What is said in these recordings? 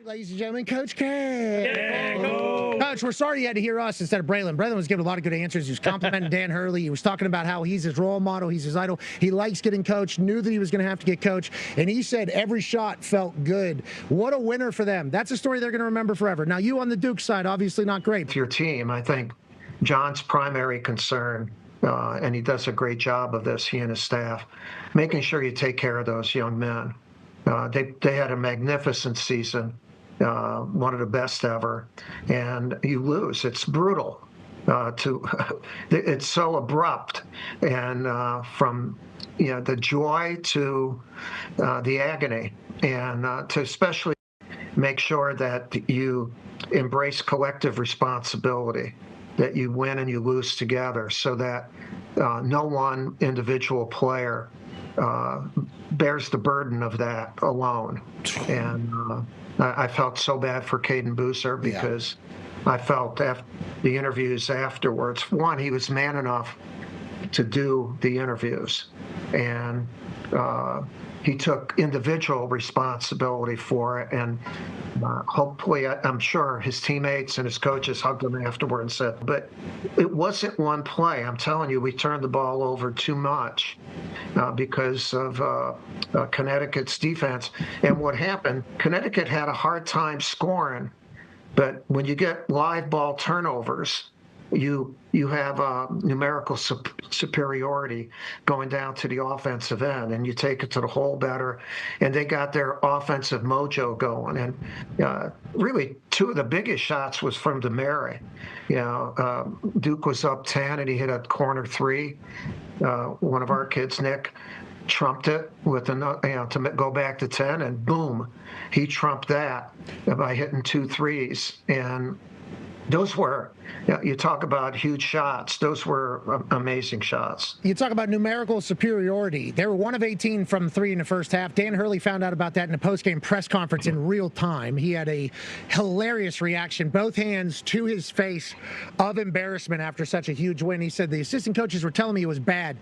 back, ladies and gentlemen. Coach K. Yeah, Coach, we're sorry you had to hear us instead of Braylon. Braylon was giving a lot of good answers. He was complimenting Dan Hurley. He was talking about how he's his role model. He's his idol. He likes getting coached, knew that he was going to have to get coached, and he said every shot felt good. What a winner for them. That's a story they're going to remember forever. Now, you on the Duke side, obviously not great. Your team, I think John's primary concern, and he does a great job of this, he and his staff, making sure you take care of those young men. They had a magnificent season, one of the best ever, and you lose. It's brutal. It's so abrupt, and from the joy to the agony, and to especially make sure that you embrace collective responsibility, that you win and you lose together, so that no one individual player bears the burden of that alone. And I felt so bad for Caden Boozer because I felt after the interviews afterwards, one, he was man enough to do the interviews, and he took individual responsibility for it, and hopefully, I'm sure his teammates and his coaches hugged him afterward and said, but it wasn't one play. I'm telling you, we turned the ball over too much because of Connecticut's defense. And what happened, Connecticut had a hard time scoring, but when you get live ball turnovers, you have numerical superiority going down to the offensive end, and you take it to the hole better, and they got their offensive mojo going. And really, two of the biggest shots was from DeMary. Duke was up 10, and he hit a corner three. One of our kids, Nick, trumped it with to go back to 10, and boom, he trumped that by hitting 2 threes. And those were, you talk about huge shots. Those were amazing shots. You talk about numerical superiority. They were 1 of 18 from 3 in the first half. Dan Hurley found out about that in a post-game press conference in real time. He had a hilarious reaction, both hands to his face of embarrassment after such a huge win. He said, the assistant coaches were telling me it was bad.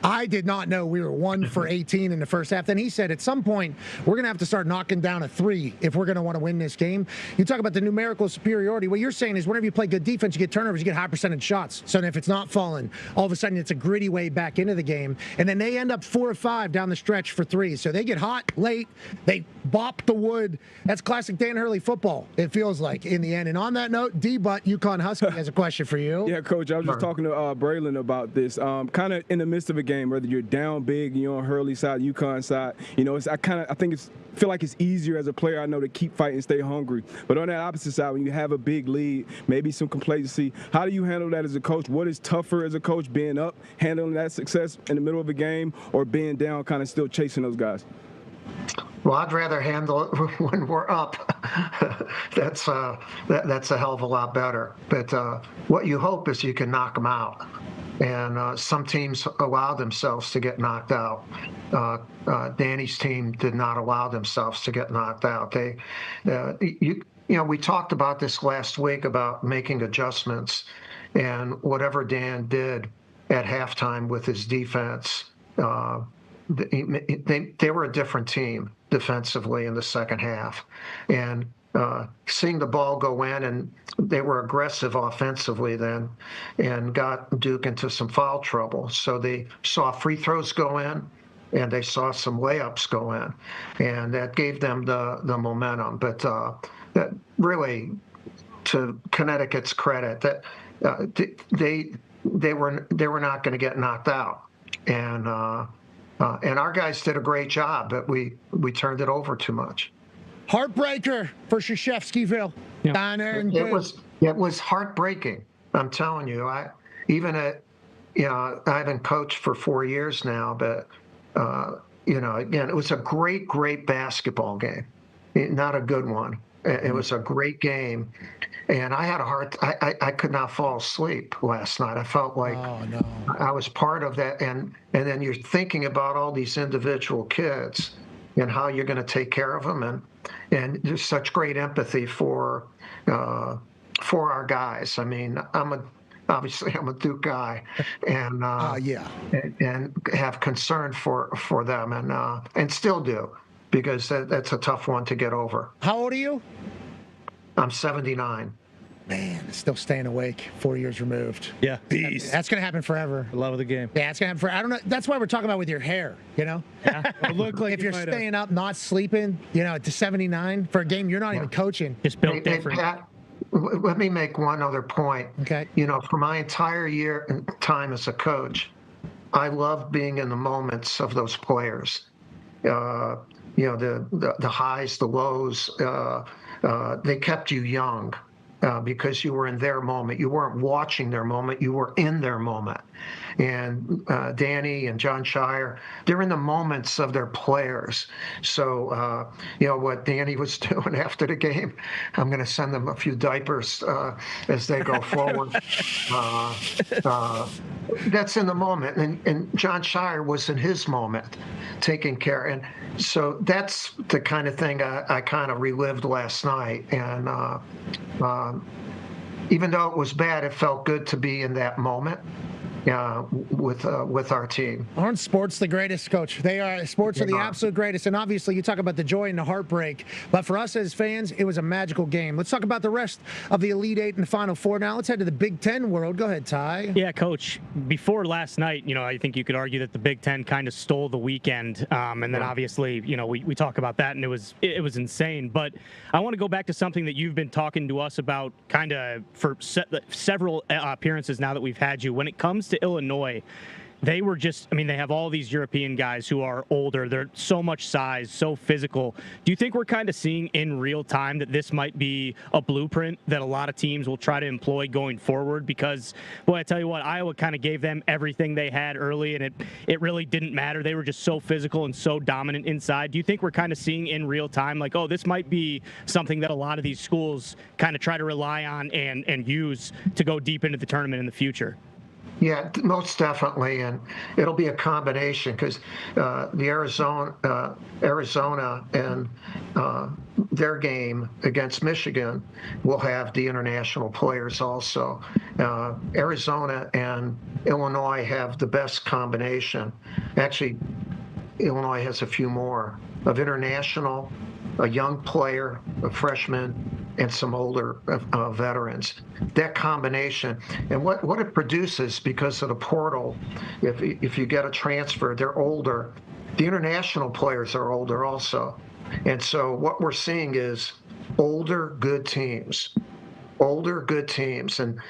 I did not know we were 1 for 18 in the first half. Then he said, at some point, we're going to have to start knocking down a 3 if we're going to want to win this game. You talk about the numerical superiority. What you're saying is whenever you play good defense, you get turnovers, you get high percentage shots. So if it's not falling, all of a sudden it's a gritty way back into the game. And then they end up 4 of 5 down the stretch for 3. So they get hot late. They bop the wood. That's classic Dan Hurley football, it feels like, in the end. And on that note, D-Butt, UConn Husky, has a question for you. Yeah, Coach, I was just talking to Braylon about this. Kind of in the midst of a game, whether you're down big, you're on Hurley's side, UConn side, I feel like it's easier as a player, I know, to keep fighting, stay hungry. But on that opposite side, when you have a big lead, maybe some complacency, how do you handle that as a coach? What is tougher as a coach, being up, handling that success in the middle of a game, or being down, kind of still chasing those guys? Well, I'd rather handle it when we're up. That's a hell of a lot better. But what you hope is you can knock them out. And some teams allow themselves to get knocked out. Danny's team did not allow themselves to get knocked out. We talked about this last week about making adjustments, and whatever Dan did at halftime with his defense, they were a different team defensively in the second half. And seeing the ball go in, and they were aggressive offensively then and got Duke into some foul trouble. So they saw free throws go in, and they saw some layups go in, and that gave them the momentum. But that really, to Connecticut's credit, that they were not going to get knocked out. And our guys did a great job, but we turned it over too much. Heartbreaker for Krzyzewskiville. It was heartbreaking. I'm telling you. I haven't coached for 4 years now, but again, it was a great basketball game. Not a good one. It was a great game, and I had I could not fall asleep last night. I felt like I was part of that, and then you're thinking about all these individual kids and how you're going to take care of them, and there's such great empathy for our guys. I mean, obviously I'm a Duke guy, and and have concern for them, and still do, because that's a tough one to get over. How old are you? I'm 79. Man, still staying awake 4 years removed. Yeah. Beast. That's going to happen forever. Love of the game. Yeah, it's going to happen forever. I don't know. That's why we're talking about with your hair, Yeah. Look like if you're staying up, not sleeping, to 79 for a game you're not even coaching. Just built different. Hey, Pat, let me make one other point. Okay. For my entire time as a coach, I love being in the moments of those players. The highs, the lows, they kept you young. Because you were in their moment. You weren't watching their moment. You were in their moment. And Danny and John Shire, they're in the moments of their players. So, what Danny was doing after the game, I'm going to send them a few diapers as they go forward. That's in the moment. And John Shire was in his moment, taking care. And so that's the kind of thing I kind of relived last night. And even though it was bad, it felt good to be in that moment with our team. Aren't sports the greatest, Coach? They are. Sports are the absolute greatest. And obviously, you talk about the joy and the heartbreak. But for us as fans, it was a magical game. Let's talk about the rest of the Elite Eight and the Final Four now. Let's head to the Big Ten world. Go ahead, Ty. Yeah, Coach. Before last night, I think you could argue that the Big Ten kind of stole the weekend. And then obviously, we talk about that, and it was insane. But I want to go back to something that you've been talking to us about kind of for several appearances now that we've had you. When it comes to Illinois, they were they have all these European guys who are older. They're so much size, so physical. Do you think we're kind of seeing in real time that this might be a blueprint that a lot of teams will try to employ going forward? Because, boy, I tell you what, Iowa kind of gave them everything they had early, and it really didn't matter. They were just so physical and so dominant inside. Do you think we're kind of seeing in real time, like, oh, this might be something that a lot of these schools kind of try to rely on and use to go deep into the tournament in the future? Yeah, most definitely, and it'll be a combination because the Arizona and their game against Michigan will have the international players also. Arizona and Illinois have the best combination. Actually, Illinois has a few more of international, a young player, a freshman, and some older veterans. That combination, and what it produces because of the portal, if you get a transfer, they're older. The international players are older also. And so what we're seeing is older, good teams. And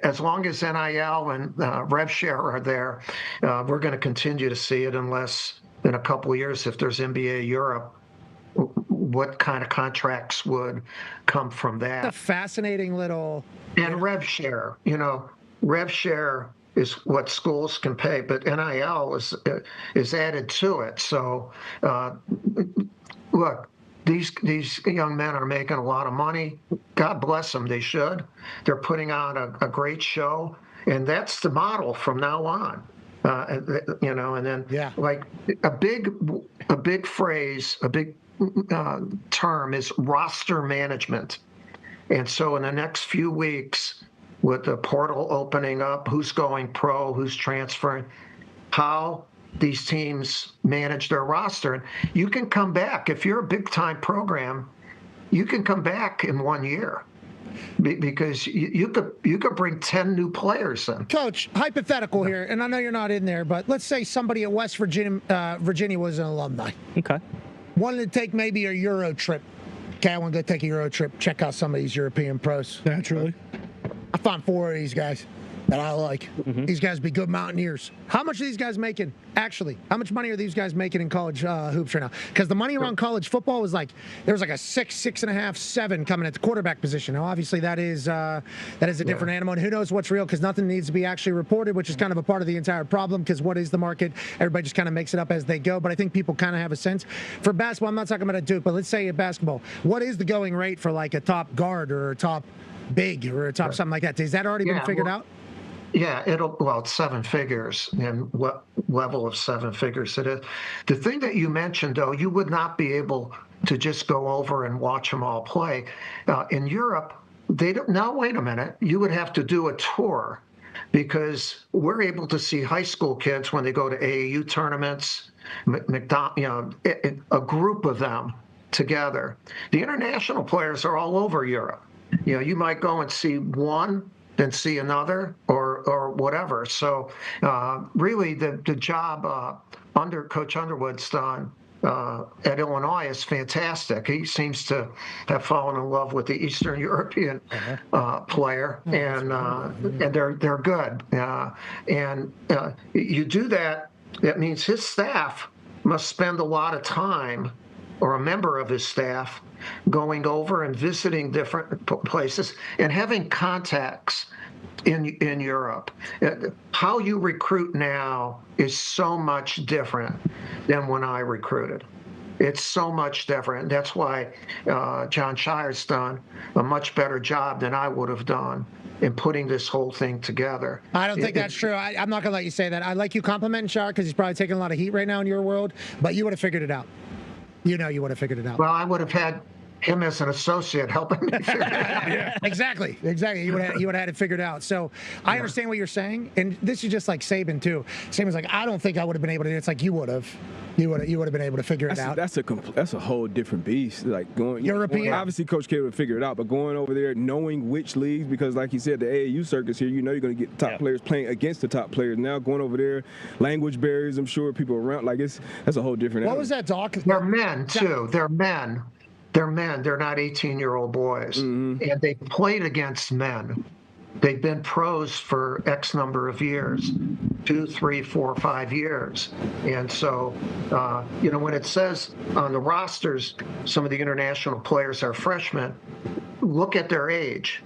as long as NIL and rev share are there, we're going to continue to see it unless in a couple of years, if there's NBA Europe, what kind of contracts would come from that. A fascinating little... And rev share, rev share is what schools can pay, but NIL is added to it. So, look, these young men are making a lot of money. God bless them, they should. They're putting on a great show, and that's the model from now on. And then like a big phrase, a big term is roster management. And so in the next few weeks, with the portal opening up, who's going pro, who's transferring, how these teams manage their roster. And you can come back. If you're a big-time program, you can come back in 1 year. Because you could bring 10 new players in. Coach, hypothetical here, and I know you're not in there, but let's say somebody at West Virginia was an alumni. Okay. Wanted to take maybe a Euro trip. Okay, I want to go take a Euro trip, check out some of these European pros. Naturally. I found 4 of these guys that I like. Mm-hmm. These guys be good mountaineers. How much are these guys making, actually? How much money are these guys making in college hoops right now? Because the money around college football was like, there was like a 6, 6.5, 7 coming at the quarterback position. Now, obviously, that is a different animal, and who knows what's real, because nothing needs to be actually reported, which is kind of a part of the entire problem, because what is the market? Everybody just kind of makes it up as they go, but I think people kind of have a sense. For basketball, I'm not talking about a Duke, but let's say at basketball, what is the going rate for like a top guard or a top big or a top something like that? Has that already been figured out? Yeah, it's 7 figures, and what level of 7 figures it is. The thing that you mentioned, though, you would not be able to just go over and watch them all play. In Europe, they don't. Now, wait a minute. You would have to do a tour, because we're able to see high school kids when they go to AAU tournaments, a group of them together. The international players are all over Europe. You might go and see one, then see another, or whatever. So really, the job under Coach Underwood's done at Illinois is fantastic. He seems to have fallen in love with the Eastern European player, and they're good. And you do that. That means his staff must spend a lot of time, or a member of his staff, going over and visiting different places and having contacts in Europe. How you recruit now is so much different than when I recruited. It's so much different. That's why John Shire's done a much better job than I would have done in putting this whole thing together. I don't think that's true. I'm not going to let you say that. I like you complimenting Shire because he's probably taking a lot of heat right now in your world, but you would have figured it out. You would have figured it out. Well, I would have had him as an associate helping me figure it out. Yeah. Exactly. You would have had it figured out. So I understand what you're saying, and this is just like Saban too. Saban's like, I don't think I would have been able to. It's like you would have. You would have been able to figure it out. That's a whole different beast. Like going European. Obviously, Coach K would figure it out, but going over there, knowing which leagues, because like you said, the AAU circus here, you're going to get the top players playing against the top players. Now going over there, language barriers. I'm sure people around that's a whole different. What was that, Doc? They're men too. They're men. They're men. They're not 18-year-old boys, and they played against men. They've been pros for X number of years, 2, 3, 4, 5 years. And so, when it says on the rosters, some of the international players are freshmen, look at their age.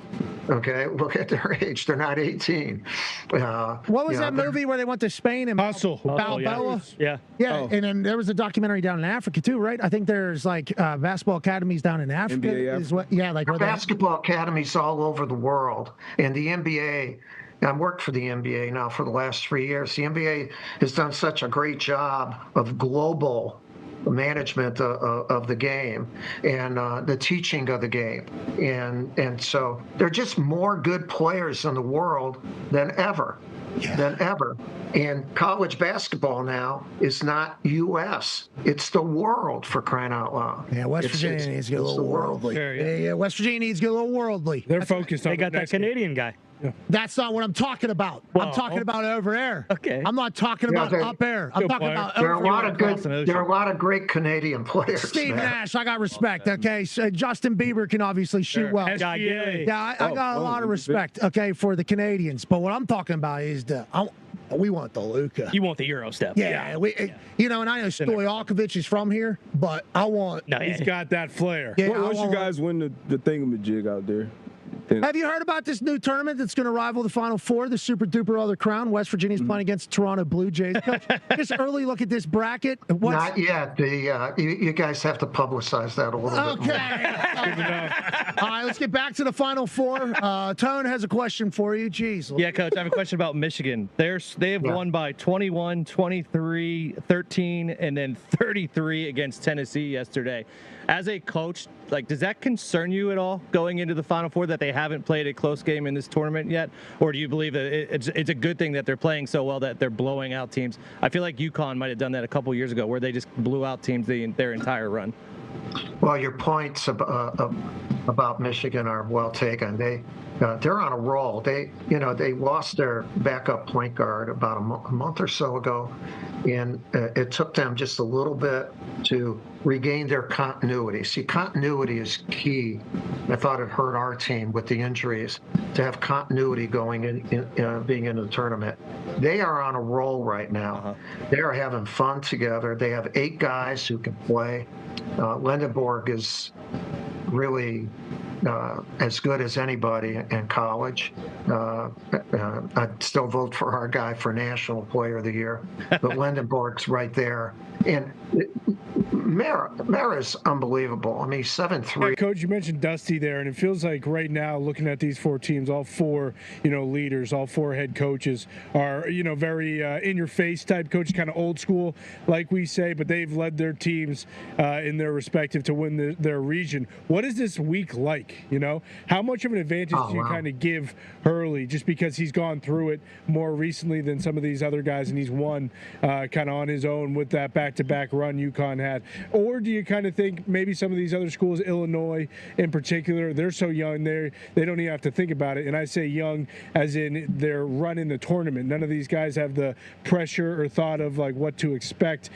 Okay, look at their age. They're not 18. What was that movie where they went to Spain and Balboa? Yeah. And then there was a documentary down in Africa too, right? I think there's like basketball academies down in Africa. NBA basketball academies all over the world, and the NBA. I've worked for the NBA now for the last 3 years. The NBA has done such a great job of global management of the game and the teaching of the game, and so there are just more good players in the world than ever. And college basketball now is not U.S. It's the world, for crying out loud. Yeah, West Virginia needs to get a little worldly. Yeah, West Virginia needs to get a little worldly. They're focused on. They got that Canadian guy. Yeah. That's not what I'm talking about. I'm talking about over there. Okay. I'm not talking about up there. I'm talking about over there. There are a lot of great Canadian players. Steve Nash, I got respect. Okay, so Justin Bieber can obviously shoot well. SGA. Yeah, I got a lot of respect. Okay, for the Canadians. But what I'm talking about is we want the Luka. You want the Euro step. Yeah. And I know Stojakovic is from here, but I want. No, he's got that flair. Yeah, once you guys win the thingamajig out there. Have you heard about this new tournament that's going to rival the Final Four, the Super Duper Other Crown? West Virginia's playing against the Toronto Blue Jays. Just early look at this bracket. Not yet. You guys have to publicize that a little bit more. All right, let's get back to the Final Four. Tone has a question for you. Jeez. Yeah, Coach, I have a question about Michigan. They have won by 21, 23, 13, and then 33 against Tennessee yesterday. As a coach, does that concern you at all going into the Final Four that they haven't played a close game in this tournament yet? Or do you believe that it's a good thing that they're playing so well that they're blowing out teams? I feel like UConn might have done that a couple years ago where they just blew out teams their entire run. Well, your points about Michigan are well taken. They're on a roll. They lost their backup point guard about a month or so ago, and it took them just a little bit to regain their continuity. See, continuity is key. I thought it hurt our team with the injuries to have continuity going in being in the tournament. They are on a roll right now. They are having fun together. They have 8 guys who can play. Lindenborg is really as good as anybody in college. I'd still vote for our guy for National Player of the Year, but Lindenborg's right there. And Mara's unbelievable. I mean, he's 7'3". Yeah, Coach, you mentioned Dusty there, and it feels like right now, looking at these four teams, all four, leaders, all four head coaches are, very in-your-face type coaches, kind of old school, like we say, but they've led their teams in their respective to win their region. What is this week like? How much of an advantage do you kind of give Hurley, just because he's gone through it more recently than some of these other guys, and he's won kind of on his own with that back-to-back run UConn had? Or do you kind of think maybe some of these other schools, Illinois in particular, they're so young, they don't even have to think about it? And I say young as in they're running the tournament. None of these guys have the pressure or thought of like what to expect,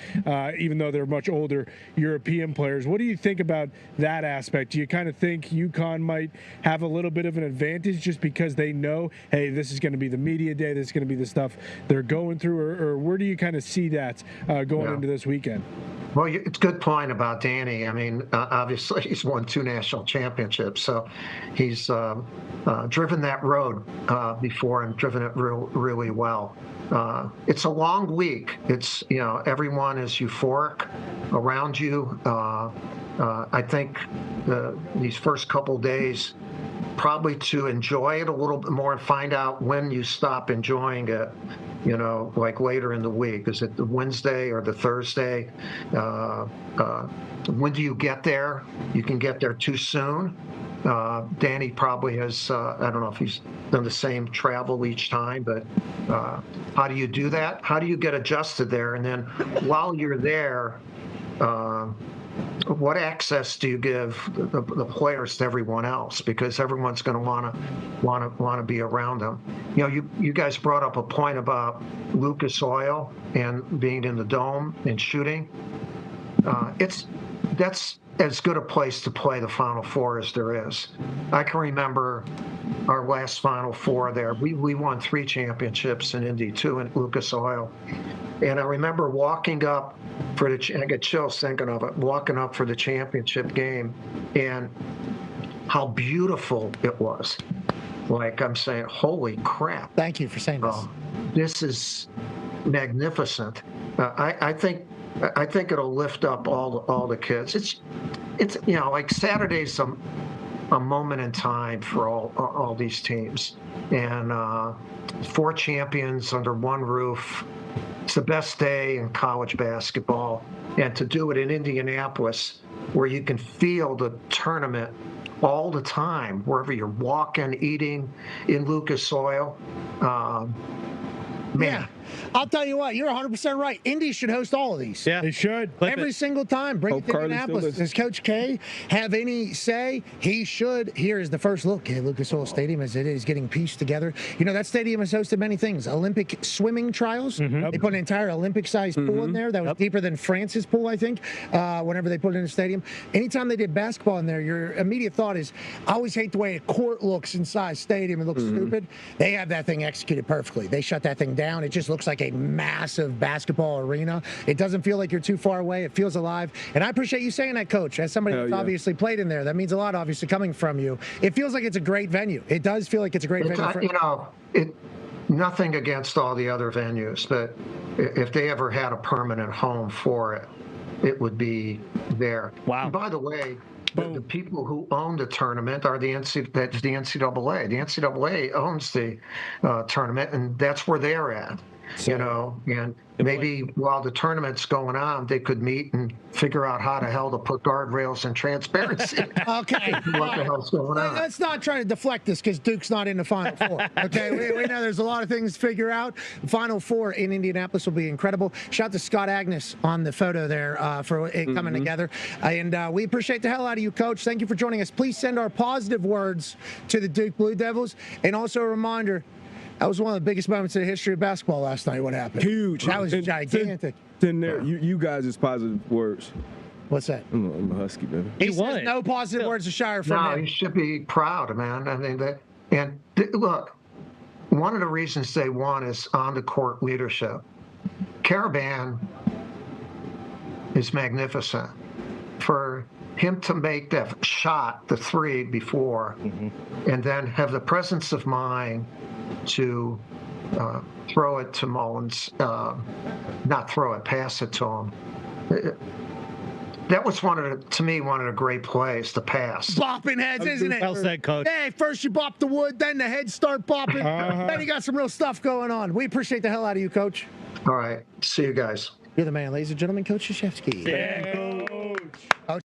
even though they're much older European players. What do you think about that aspect? Do you kind of think UConn might have a little bit of an advantage just because they know, hey, this is going to be the media day, this is going to be the stuff they're going through, or where do you kind of see that going into this weekend? Well, it's a good point about Danny. I mean, obviously he's won 2 national championships, so he's driven that road before and driven it really well. It's a long week. It's, everyone is euphoric around you. I think these first couple days, probably to enjoy it a little bit more and find out when you stop enjoying it, like later in the week. Is it the Wednesday or the Thursday? When do you get there? You can get there too soon. Danny probably has, I don't know if he's done the same travel each time, but how do you do that? How do you get adjusted there? And then while you're there, what access do you give the players to everyone else? Because everyone's going to want to be around them. You guys brought up a point about Lucas Oil and being in the dome and shooting. That's as good a place to play the Final Four as there is. I can remember our last Final Four there. We won 3 championships in Indy, 2 in Lucas Oil. And I remember walking up for I get chills thinking of it, walking up for the championship game and how beautiful it was. Like, I'm saying, holy crap. Thank you for saying this. This is magnificent. I think it'll lift up all the kids. It's like Saturday's a moment in time for all these teams, and 4 champions under one roof. It's the best day in college basketball, and to do it in Indianapolis, where you can feel the tournament all the time, wherever you're walking, eating in Lucas Oil. Man. Yeah. I'll tell you what, you're 100% right. Indy should host all of these. Yeah, they should. Every single time. Bring it to Indianapolis. Does Coach K have any say? He should. Here is the first look at Lucas Oil Stadium as it is getting pieced together. That stadium has hosted many things. Olympic swimming trials. Mm-hmm. They put an entire Olympic-sized pool in there that was deeper than France's pool, I think, whenever they put it in the stadium. Anytime they did basketball in there, your immediate thought is, I always hate the way a court looks inside a stadium. It looks stupid. They have that thing executed perfectly. They shut that thing down. It just looks like a massive basketball arena. It doesn't feel like you're too far away. It feels alive. And I appreciate you saying that, Coach. As somebody that's obviously played in there, that means a lot, obviously, coming from you. It feels like it's a great venue. It does feel like it's a great venue. Nothing against all the other venues, but if they ever had a permanent home for it, it would be there. Wow. And by the way, the people who own the tournament are the NCAA. The NCAA owns the tournament, and that's where they're at. And maybe while the tournament's going on, they could meet and figure out how the hell to put guardrails and transparency. Okay. What the hell's going on? Let's not try to deflect this because Duke's not in the Final Four. Okay, we know there's a lot of things to figure out. The Final Four in Indianapolis will be incredible. Shout out to Scott Agnes on the photo there for it coming together. And we appreciate the hell out of you, Coach. Thank you for joining us. Please send our positive words to the Duke Blue Devils. And also a reminder, that was one of the biggest moments in the history of basketball last night. What happened? Huge. That was gigantic. Then there, you guys' positive words. What's that? I'm a Husky, baby. He says no positive words to Shire from him. No, you should be proud, man. I mean, look, one of the reasons they won is on-the-court leadership. Caravan is magnificent. For him to make that shot, the 3 before, and then have the presence of mind to throw it to Mullins, not throw it, pass it to him. that was one of the great plays, the pass. Bopping heads, isn't it? Well said, Coach. Hey, first you bop the wood, then the heads start bopping. Then you got some real stuff going on. We appreciate the hell out of you, Coach. All right. See you guys. You're the man, ladies and gentlemen, Coach Krzyzewski. Yeah, Coach. Coach.